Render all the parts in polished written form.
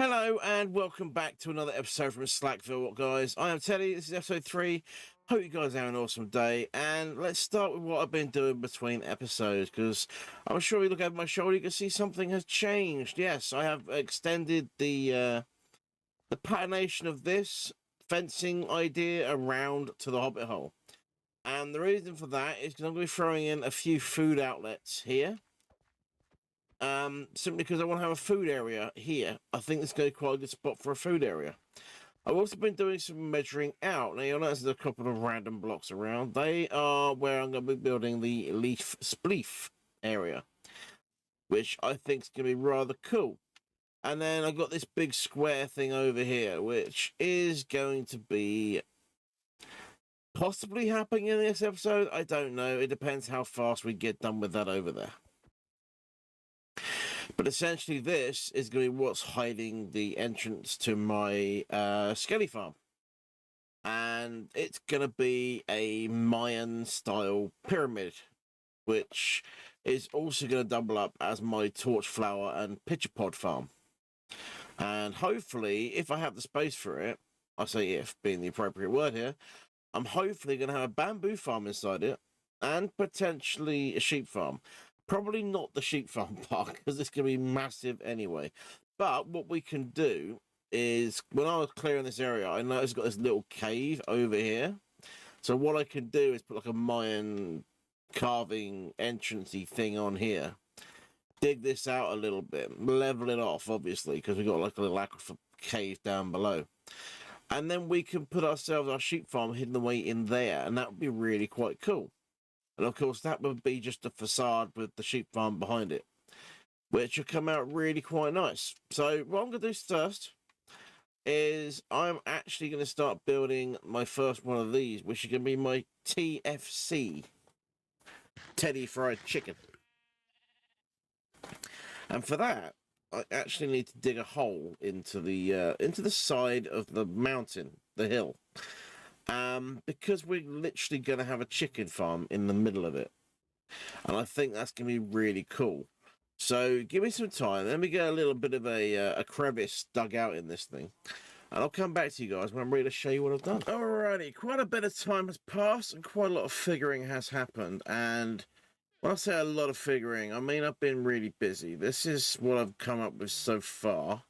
Hello and welcome back to another episode from Slackville, guys. I am Teddy. This is episode 3. Hope you guys have an awesome day. And let's start with what I've been doing between episodes, because I'm sure you look over my shoulder, you can see something has changed. Yes, I have extended the patternation of this fencing idea around to the Hobbit hole. And the reason for that is because I'm going to be throwing in a few food outlets here. Simply because I want to have a food area here. I think this is going to be quite a good spot for a food area. I've also been doing some measuring out. Now, you'll notice there's a couple of random blocks around. They are where I'm going to be building the leaf spleef area, which I think is going to be rather cool. And then I've got this big square thing over here, which is going to be possibly happening in this episode. I don't know. It depends how fast we get done with that over there. But essentially, this is going to be what's hiding the entrance to my skelly farm. And it's going to be a Mayan style pyramid, which is also going to double up as my torch flower and pitcher pod farm. And hopefully, if I have the space for it, I say if being the appropriate word here, I'm hopefully going to have a bamboo farm inside it and potentially a sheep farm. Probably not the sheep farm part, because it's going to be massive anyway. But what we can do is, when I was clearing this area, I noticed it's got this little cave over here. So what I can do is put like a Mayan carving entrancey thing on here. Dig this out a little bit, level it off, obviously, because we've got like a little aquifer cave down below. And then we can put ourselves our sheep farm hidden away in there, and that would be really quite cool. And of course, that would be just a facade with the sheep farm behind it, which will come out really quite nice. So what I'm going to do first is I'm actually going to start building my first one of these, which is going to be my TFC, Teddy Fried Chicken. And for that, I actually need to dig a hole into the side of the mountain, the hill. Because we're literally going to have a chicken farm in the middle of it. And I think that's going to be really cool. So give me some time. Let me get a little bit of a crevice dug out in this thing. And I'll come back to you guys when I'm ready to show you what I've done. Alrighty, quite a bit of time has passed and quite a lot of figuring has happened. And when I say a lot of figuring, I mean I've been really busy. This is what I've come up with so far.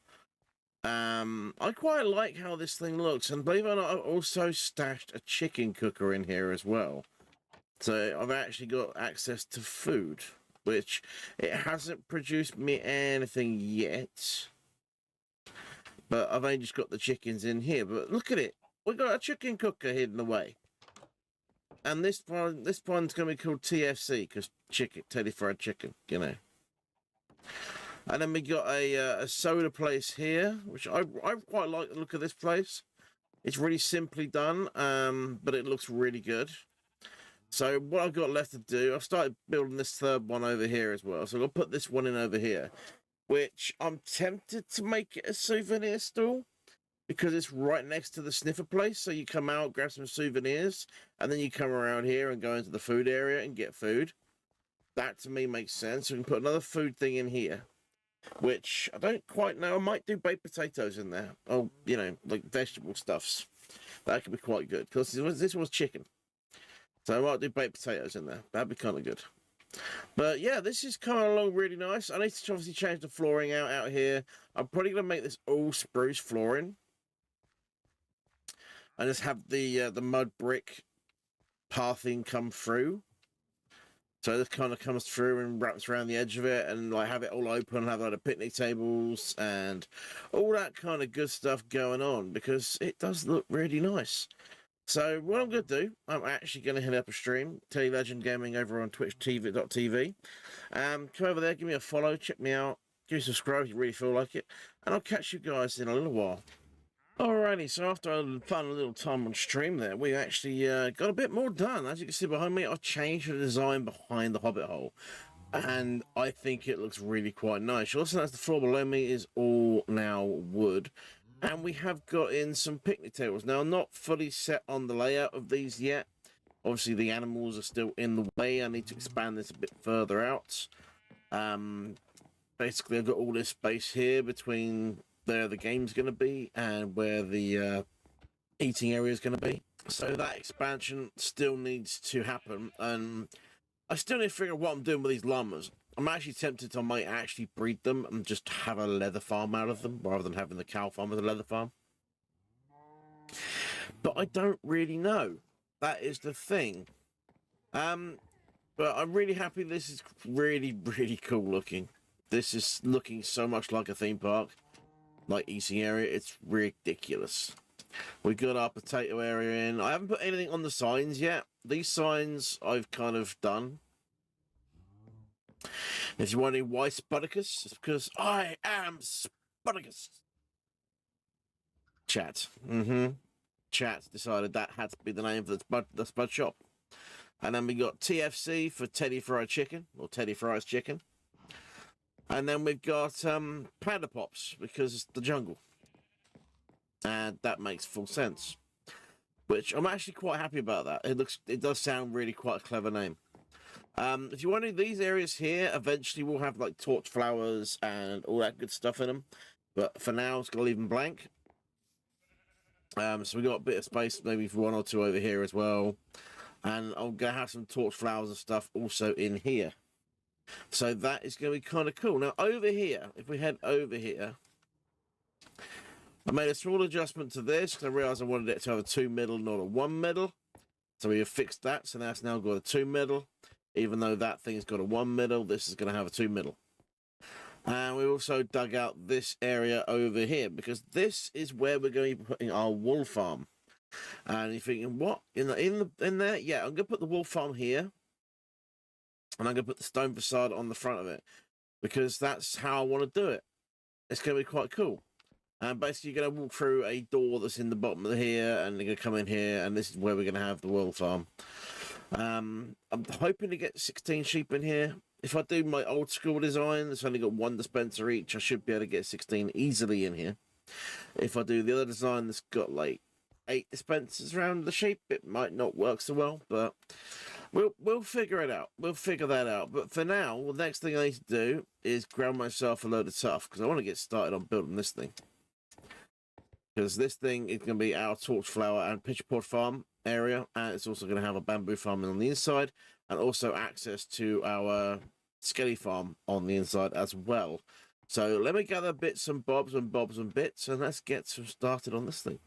I quite like how this thing looks, and believe it or not, I've also stashed a chicken cooker in here as well. So I've actually got access to food, which it hasn't produced me anything yet. But I've only just got the chickens in here. But look at it, we've got a chicken cooker hidden away. And this one's going to be called TFC, because chicken, Teddy Fried Chicken, you know. And then we got a soda place here, which I quite like the look of this place. It's really simply done, but it looks really good. So what I've got left to do, I've started building this third one over here as well. So I'll put this one in over here, which I'm tempted to make it a souvenir stall, because it's right next to the sniffer place. So you come out, grab some souvenirs, and then you come around here and go into the food area and get food. That to me makes sense. So we can put another food thing in here, which I don't quite know. I might do baked potatoes in there. Oh, you know, like vegetable stuffs. That could be quite good, because this was chicken. So I might do baked potatoes in there. That'd be kind of good. But yeah, this is coming along really nice. I need to obviously change the flooring out here. I'm probably going to make this all spruce flooring. And just have the mud brick pathing come through. So this kind of comes through and wraps around the edge of it, and like have it all open, have like the picnic tables and all that kind of good stuff going on, because it does look really nice. So what I'm going to do, I'm actually going to hit up a stream, Teddy Legend Gaming over on twitch.tv. Come over there, give me a follow, check me out, give me a subscribe if you really feel like it, and I'll catch you guys in a little while. Alrighty, so after a fun little time on stream there, we actually got a bit more done. As you can see behind me, I've changed the design behind the Hobbit hole, and I think it looks really quite nice. You also notice the floor below me is all now wood, and we have got in some picnic tables. Now, I'm not fully set on the layout of these yet. Obviously, the animals are still in the way. I need to expand this a bit further out. Basically, I've got all this space here between where the game's going to be and where the eating area is going to be. So that expansion still needs to happen, and I still need to figure out what I'm doing with these llamas. I'm actually tempted I might actually breed them and just have a leather farm out of them rather than having the cow farm as a leather farm. But I don't really know. That is the thing. But I'm really happy. This is really, really cool looking. This is looking so much like a theme park, like eating area. It's ridiculous. We got our potato area in. I haven't put anything on the signs yet. These signs I've kind of done. If you're wondering why Sputicus, it's because I am Sputicus. Chat. Chat decided that had to be the name of the Spud shop. And then we got TFC for Teddy Fried Chicken, or Teddy Fries Chicken. And then we've got Panda Pops, because it's the jungle. And that makes full sense. Which I'm actually quite happy about that. It does sound really quite a clever name. If you're wondering, these areas here eventually will have like torch flowers and all that good stuff in them. But for now, it's going to leave them blank. So we got a bit of space, maybe for one or two over here as well. And I'm going to have some torch flowers and stuff also in here. So that is going to be kind of cool. Now, over here, if we head over here, I made a small adjustment to this because I realized I wanted it to have a 2 middle, not a 1 middle. So we have fixed that. So that's now got a 2 middle. Even though that thing's got a 1 middle, this is going to have a 2 middle. And we also dug out this area over here because this is where we're going to be putting our wool farm. And you're thinking, what? In there? Yeah, I'm going to put the wool farm here. And I'm going to put the stone facade on the front of it. Because that's how I want to do it. It's going to be quite cool. And basically, you're going to walk through a door that's in the bottom of here. And you're going to come in here. And this is where we're going to have the wool farm. I'm hoping to get 16 sheep in here. If I do my old school design, it's only got 1 dispenser each. I should be able to get 16 easily in here. If I do the other design that's got like 8 dispensers around the sheep, it might not work so well, but we'll figure it out. We'll figure that out. But for now, the next thing I need to do is grab myself a load of stuff because I want to get started on building this thing. Because this thing is going to be our torch flower and pitcher pod farm area, and it's also going to have a bamboo farm on the inside, and also access to our skelly farm on the inside as well. So let me gather bits and bobs and bits, and let's get started on this thing.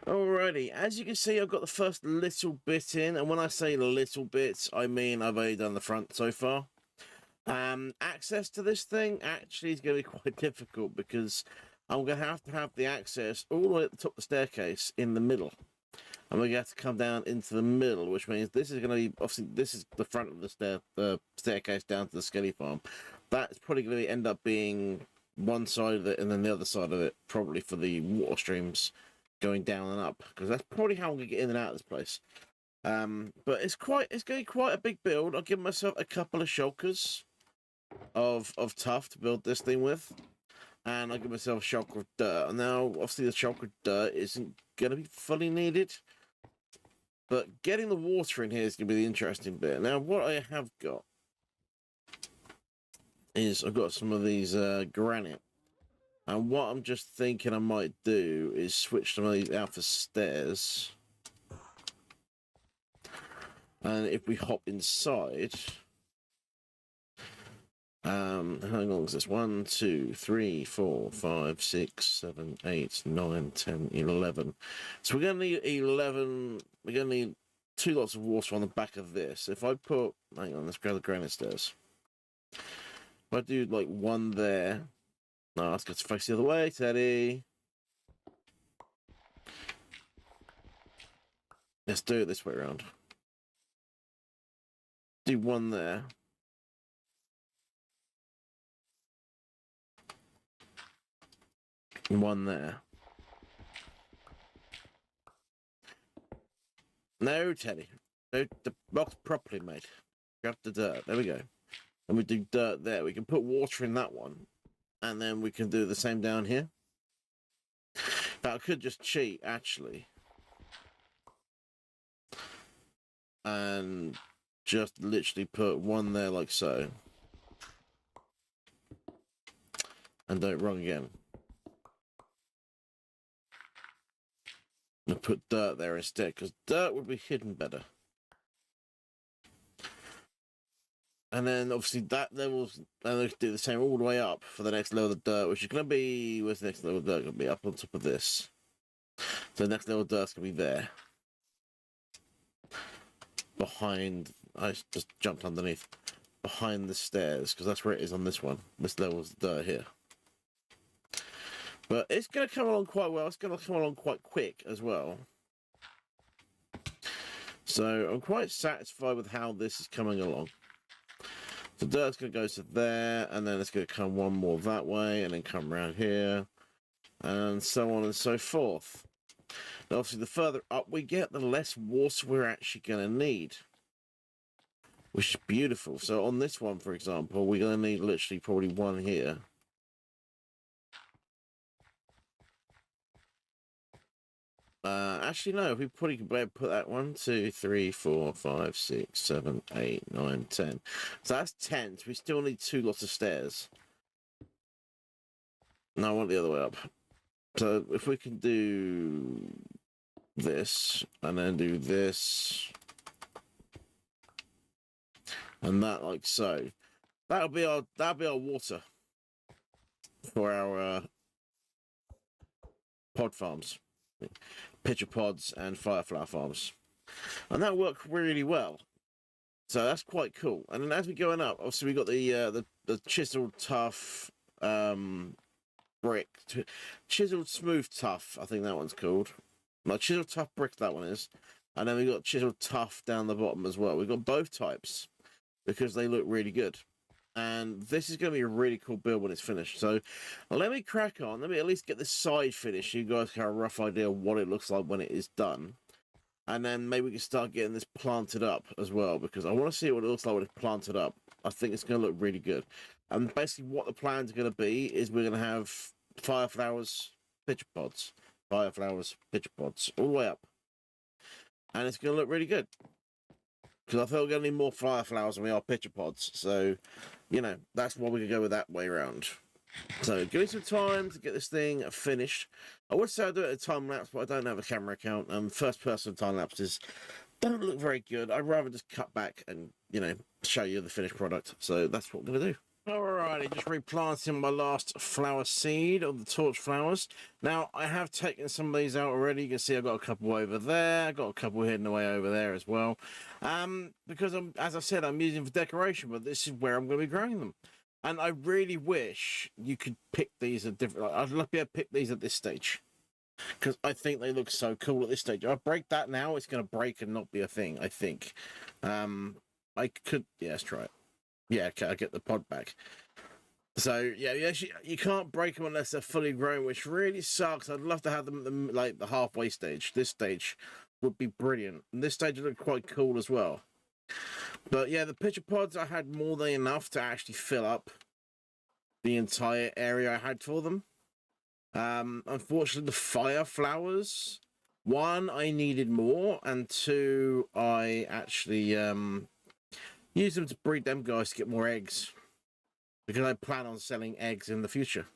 Alrighty, as you can see, I've got the first little bit in, and when I say little bits, I mean I've only done the front so far. Access to this thing actually is going to be quite difficult because I'm going to have the access all the way at the top of the staircase in the middle. And we're going to have to come down into the middle, which means this is going to be, obviously, this is the front of the staircase down to the skelly farm. That's probably going to end up being one side of it and then the other side of it, probably for the water streams going down and up, because that's probably how I'm going to get in and out of this place. But it's going to be quite a big build. I'll give myself a couple of shulkers of tuff to build this thing with. And I'll give myself a shulker of dirt. Now, obviously, the shulker of dirt isn't going to be fully needed. But getting the water in here is going to be the interesting bit. Now, what I have got is I've got some of these granite. And what I'm just thinking I might do is switch some of these out for stairs. And if we hop inside... how long is this? 1, 2, 3, 4, 5, 6, 7, 8, 9, 10, 11. So we're going to need 11. We're going to need 2 lots of water on the back of this. If I put, hang on, let's grab the granite stairs. If I do like 1 there. No, let's go to face the other way, Teddy. Let's do it this way around. Do 1 there. And 1 there. No, Teddy. No, the box properly made. Grab the dirt. There we go. And we do dirt there. We can put water in that one. And then we can do the same down here. But I could just cheat, actually. And just literally put 1 there like so. And do it wrong again. And put dirt there instead, because dirt would be hidden better. And then obviously that level's, and we do the same all the way up for the next level of dirt, which is going to be, where's the next level of dirt going to be? Up on top of this. So the next level of dirt's going to be there. Behind, I just jumped underneath. Behind the stairs, because that's where it is on this one. This level's dirt here. But it's going to come along quite well. It's going to come along quite quick as well. So I'm quite satisfied with how this is coming along. The dirt's going to go to there, and then it's going to come one more that way, and then come around here, and so on and so forth. Now, obviously, the further up we get, the less water we're actually going to need, which is beautiful. So on this one, for example, we're going to need literally probably one here. Actually, no, we probably could put that 1, 2, 3, 4, 5, 6, 7, 8, 9, 10. So that's 10. So we still need 2 lots of stairs. No, I want the other way up. So if we can do this, and then do this, and that like so, that'll be our water for our pod farms. Pitcher pods and fireflower farms, and that worked really well. So that's quite cool. And then as we're going up, obviously we got the chiseled tough brick, chiseled smooth tough. I think that one's called. No, chiseled tough brick. That one is. And then we got chiseled tough down the bottom as well. We've got both types because they look really good. And this is going to be a really cool build when it's finished. So let me crack on. Let me at least get this side finished so you guys have a rough idea of what it looks like when it is done. And then maybe we can start getting this planted up as well, because I want to see what it looks like when it's planted up. I think it's going to look really good. And basically what the plans are going to be is we're going to have fireflowers, pitcher pods, fireflowers, pitcher pods, all the way up. And it's going to look really good. Because I feel we're going to need more fireflowers than we are pitcher pods. So, you know, that's why we could go with that way around. So, give me some time to get this thing finished. I would say I'd do it at a time lapse, but I don't have a camera account. First person time lapses don't look very good. I'd rather just cut back and, you know, show you the finished product. So, that's what we're going to do. Alrighty, just replanting my last flower seed of the torch flowers. Now, I have taken some of these out already. You can see I've got a couple over there. I've got a couple hidden away over there as well. Because, as I said, I'm using them for decoration, but this is where I'm going to be growing them. And I really wish you could pick these at different... I'd love to be able to pick these at this stage. Because I think they look so cool at this stage. If I break that now, it's going to break and not be a thing, I think. I could... Yeah, let's try it. Yeah, okay, I get the pod back. So, yeah, you can't break them unless they're fully grown, which really sucks. I'd love to have them like the halfway stage. This stage would be brilliant. And this stage would look quite cool as well. But, yeah, the pitcher pods, I had more than enough to actually fill up the entire area I had for them. Unfortunately, the fire flowers, 1, I needed more, and 2, I actually... use them to breed them guys to get more eggs, because I plan on selling eggs in the future.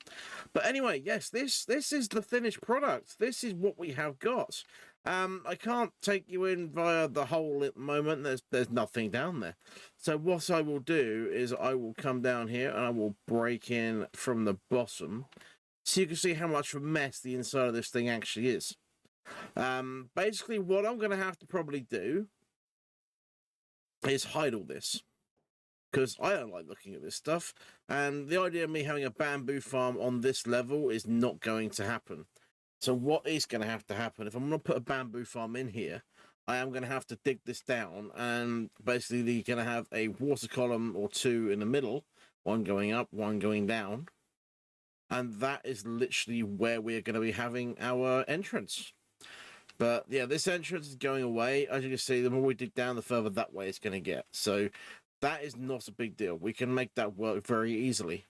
But anyway, yes, this is the finished product. This is what we have got. I can't take you in via the hole at the moment. There's nothing down there. So what I will do is I will come down here and I will break in from the bottom, so you can see how much of a mess the inside of this thing actually is. Basically, what I'm going to have to probably do is hide all this, because I don't like looking at this stuff, and the idea of me having a bamboo farm on this level is not going to happen. So what is going to have to happen, if I'm going to put a bamboo farm in here, I am going to have to dig this down, and basically you're going to have a water column or 2 in the middle, 1 going up, 1 going down, and that is literally where we're going to be having our entrance. But yeah, this entrance is going away. As you can see, the more we dig down, the further that way it's going to get. So that is not a big deal. We can make that work very easily.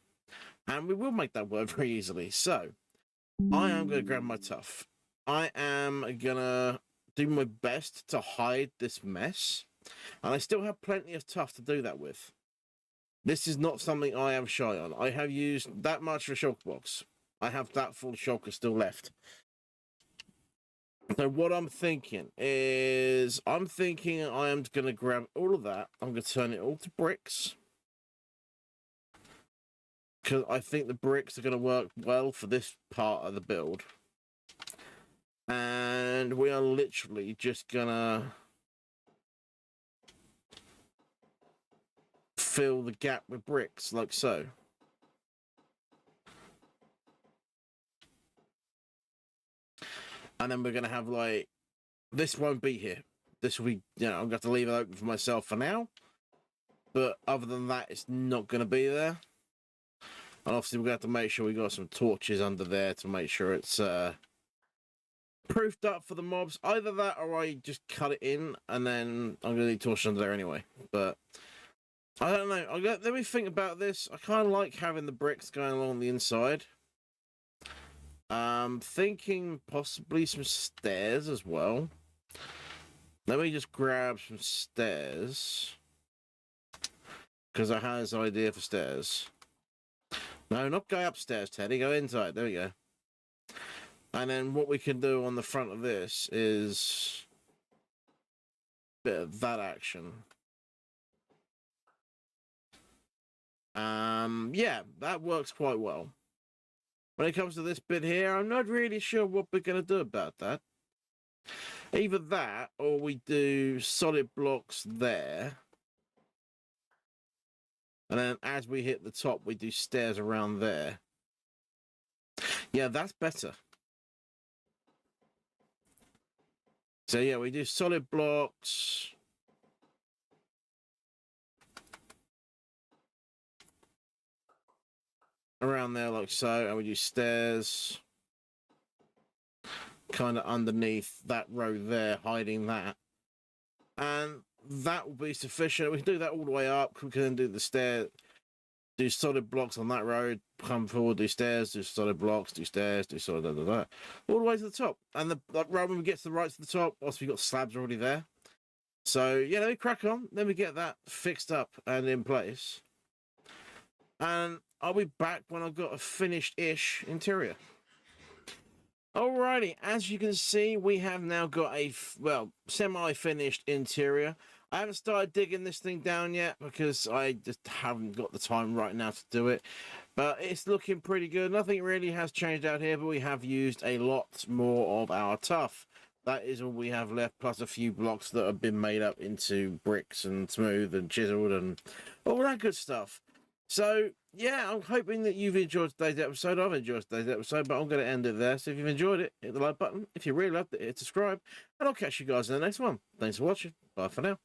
And we will make that work very easily. So I am going to grab my tuff. I am going to do my best to hide this mess. And I still have plenty of tuff to do that with. This is not something I am shy on. I have used that much for shulker box. I have that full shulker still left. So what I'm thinking is, I am going to grab all of that. I'm going to turn it all to bricks. Because I think the bricks are going to work well for this part of the build. And we are literally just going to fill the gap with bricks, like so. And then we're going to have, like, this won't be here. This will be, I'm going to have to leave it open for myself for now. But other than that, it's not going to be there. And obviously, we're going to have to make sure we got some torches under there to make sure it's proofed up for the mobs. Either that or I just cut it in and then I'm going to need torches under there anyway. But I don't know. Let me think about this. I kind of like having the bricks going along the inside. Thinking possibly some stairs as well. Let me just grab some stairs. Because I had this idea for stairs. No, not go upstairs, Teddy. Go inside. There we go. And then what we can do on the front of this is a bit of that action. Yeah, that works quite well. When it comes to this bit here, I'm not really sure what we're going to do about that. Either that, or we do solid blocks there. And then as we hit the top, we do stairs around there. Yeah, that's better. So yeah, we do solid blocks. Around there like so, and we do stairs kind of underneath that row there, hiding that, and that will be sufficient. We can do that all the way up. We can then do the stair, do solid blocks on that road, come forward, do stairs, do solid blocks, do stairs, do solid all the way to the top. And the road, when we get to the right to the top, also we've got slabs already there. So yeah, let me crack on. Let me get that fixed up and in place, and I'll be back when I've got a finished-ish interior. Alrighty, as you can see, we have now got a, semi-finished interior. I haven't started digging this thing down yet because I just haven't got the time right now to do it. But it's looking pretty good. Nothing really has changed out here, but we have used a lot more of our tuff. That is all we have left, plus a few blocks that have been made up into bricks and smooth and chiseled and all that good stuff. So, yeah, I'm hoping that you've enjoyed today's episode. I've enjoyed today's episode, but I'm going to end it there. So if you've enjoyed it, hit the like button. If you really loved it, hit subscribe. And I'll catch you guys in the next one. Thanks for watching. Bye for now.